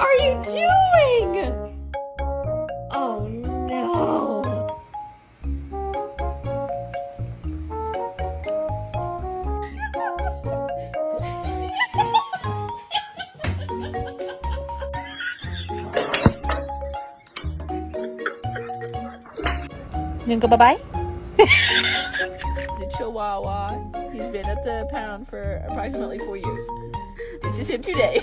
are you doing? Oh no. You gonna go bye-bye? The Chihuahua. He's been at the pound for approximately 4 years. This is him today.